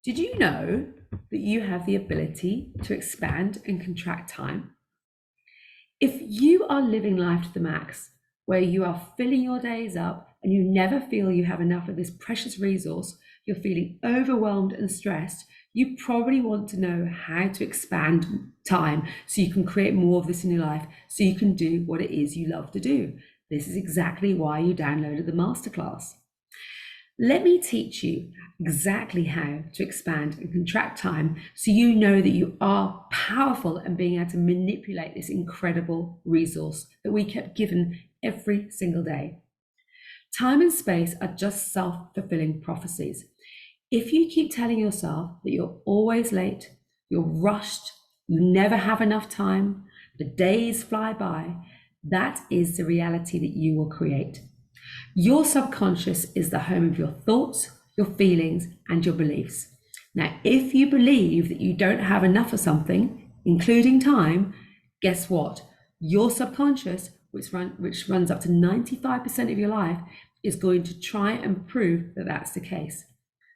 Did you know that you have the ability to expand and contract time? If you are living life to the max, where you are filling your days up and you never feel you have enough of this precious resource, you're feeling overwhelmed and stressed, you probably want to know how to expand time so you can create more of this in your life, so you can do what it is you love to do. This is exactly why you downloaded the masterclass. Let me teach you exactly how to expand and contract time so you know that you are powerful and being able to manipulate this incredible resource that we get given every single day. Time and space are just self-fulfilling prophecies. If you keep telling yourself that you're always late, you're rushed, you never have enough time, the days fly by, that is the reality that you will create. Your subconscious is the home of your thoughts, your feelings, and your beliefs. Now, if you believe that you don't have enough of something, including time, guess what? Your subconscious, which runs up to 95% of your life, is going to try and prove that that's the case.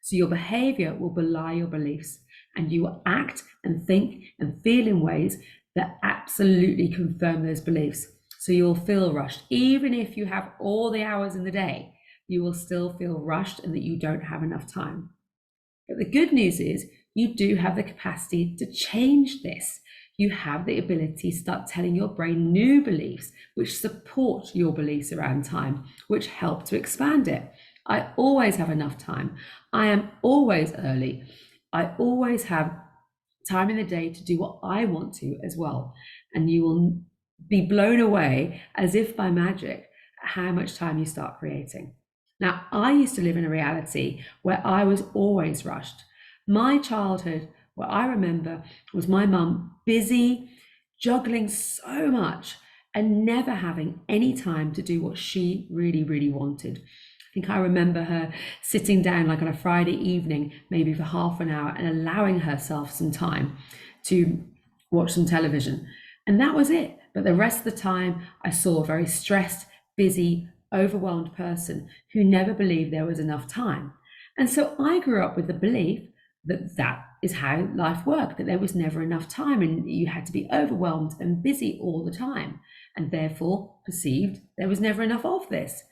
So your behavior will belie your beliefs, and you will act and think and feel in ways that absolutely confirm those beliefs. So you'll feel rushed. Even if you have all the hours in the day, you will still feel rushed and that you don't have enough time. But the good news is you do have the capacity to change this. You have the ability to start telling your brain new beliefs which support your beliefs around time, which help to expand it. I always have enough time. I am always early. I always have time in the day to do what I want to as well. And you will be blown away as if by magic at how much time you start creating. Now, I used to live in a reality where I was always rushed. My childhood, what I remember, was my mum busy, juggling so much and never having any time to do what she really, really wanted. I think I remember her sitting down like on a Friday evening, maybe for half an hour, and allowing herself some time to watch some television. And that was it. But the rest of the time, I saw a very stressed, busy, overwhelmed person who never believed there was enough time. And so I grew up with the belief that that is how life worked, that there was never enough time and you had to be overwhelmed and busy all the time, and therefore perceived there was never enough of this.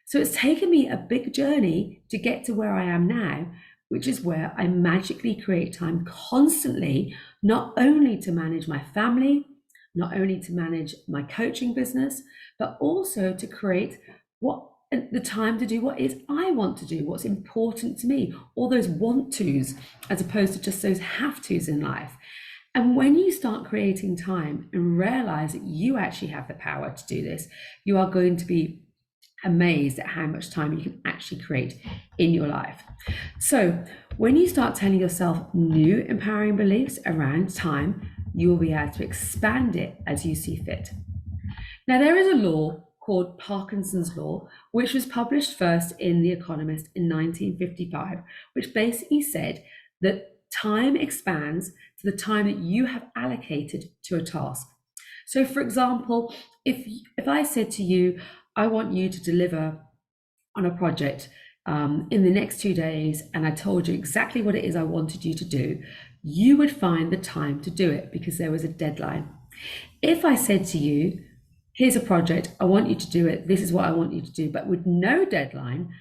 So it's taken me a big journey to get to where I am now, which is where I magically create time constantly, not only to manage my family, not only to manage my coaching business, but also to create what the time to do what is I want to do, what's important to me, all those want tos, as opposed to just those have tos in life. And when you start creating time and realize that you actually have the power to do this, you are going to be amazed at how much time you can actually create in your life. So when you start telling yourself new empowering beliefs around time, you will be able to expand it as you see fit. Now, there is a law called Parkinson's Law, which was published first in The Economist in 1955, which basically said that time expands to the time that you have allocated to a task. So, for example, if I said to you, I want you to deliver on a project in the next 2 days, and I told you exactly what it is I wanted you to do, you would find the time to do it because there was a deadline. If I said to you, here's a project, I want you to do it, this is what I want you to do, but with no deadline,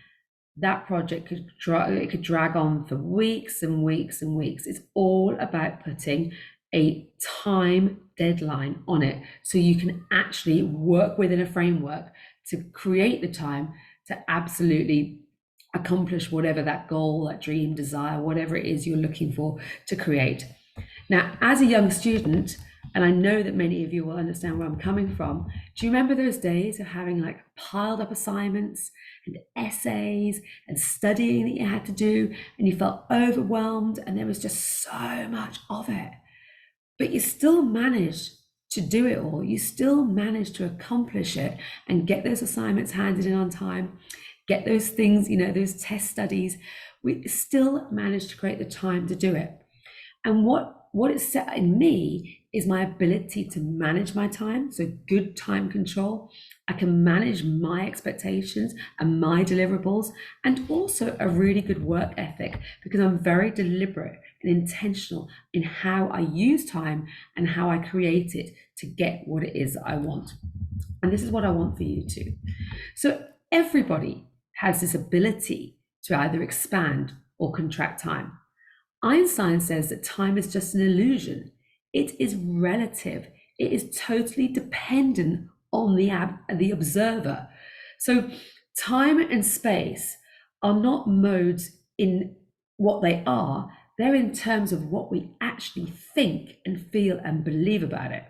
that project could drag on for weeks and weeks and weeks. It's all about putting a time deadline on it so you can actually work within a framework to create the time to absolutely accomplish whatever that goal, that dream, desire, whatever it is you're looking for to create. Now, as a young student, and I know that many of you will understand where I'm coming from, do you remember those days of having like piled up assignments and essays and studying that you had to do, and you felt overwhelmed and there was just so much of it? But you still managed to do it all. You still managed to accomplish it and get those assignments handed in on time, get those things, those test studies. We still managed to create the time to do it. And what it's set in me is my ability to manage my time, so good time control, I can manage my expectations and my deliverables, and also a really good work ethic because I'm very deliberate and intentional in how I use time and how I create it to get what it is that I want. And this is what I want for you too. So everybody has this ability to either expand or contract time. Einstein says that time is just an illusion. It is relative. It is totally dependent on the observer. So time and space are not modes in what they are. They're in terms of what we actually think and feel and believe about it.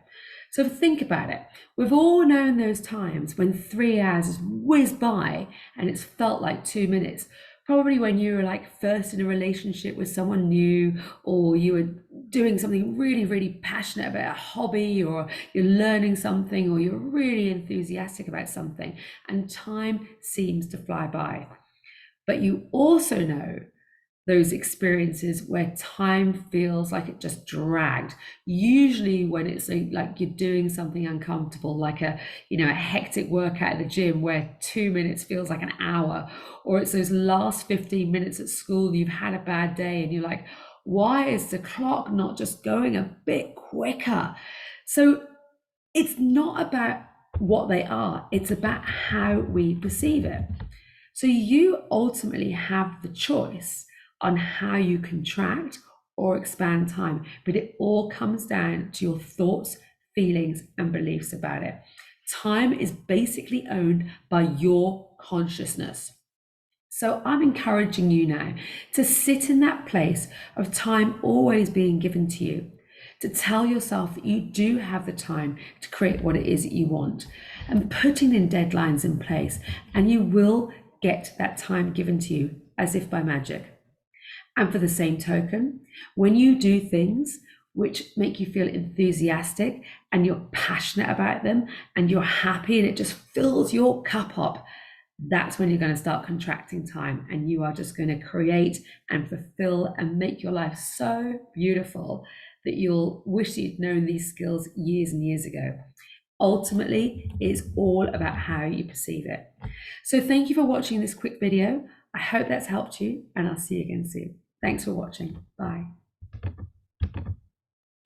So think about it. We've all known those times when 3 hours has whizzed by and it's felt like 2 minutes. Probably when you were like first in a relationship with someone new, or you were doing something really, really passionate about a hobby, or you're learning something, or you're really enthusiastic about something, and time seems to fly by. But you also know those experiences where time feels like it just dragged, usually when it's like you're doing something uncomfortable, like a hectic workout at the gym where 2 minutes feels like an hour, or it's those last 15 minutes at school, you've had a bad day and you're like, why is the clock not just going a bit quicker? So it's not about what they are, it's about how we perceive it. So you ultimately have the choice on how you contract or expand time, but it all comes down to your thoughts, feelings, and beliefs about it. Time is basically owned by your consciousness. So I'm encouraging you now to sit in that place of time always being given to you, to tell yourself that you do have the time to create what it is that you want, and putting in deadlines in place, and you will get that time given to you as if by magic. And for the same token, when you do things which make you feel enthusiastic and you're passionate about them and you're happy and it just fills your cup up, that's when you're going to start contracting time, and you are just going to create and fulfill and make your life so beautiful that you'll wish you'd known these skills years and years ago. Ultimately, it's all about how you perceive it. So thank you for watching this quick video. I hope that's helped you, and I'll see you again soon. Thanks for watching. Bye.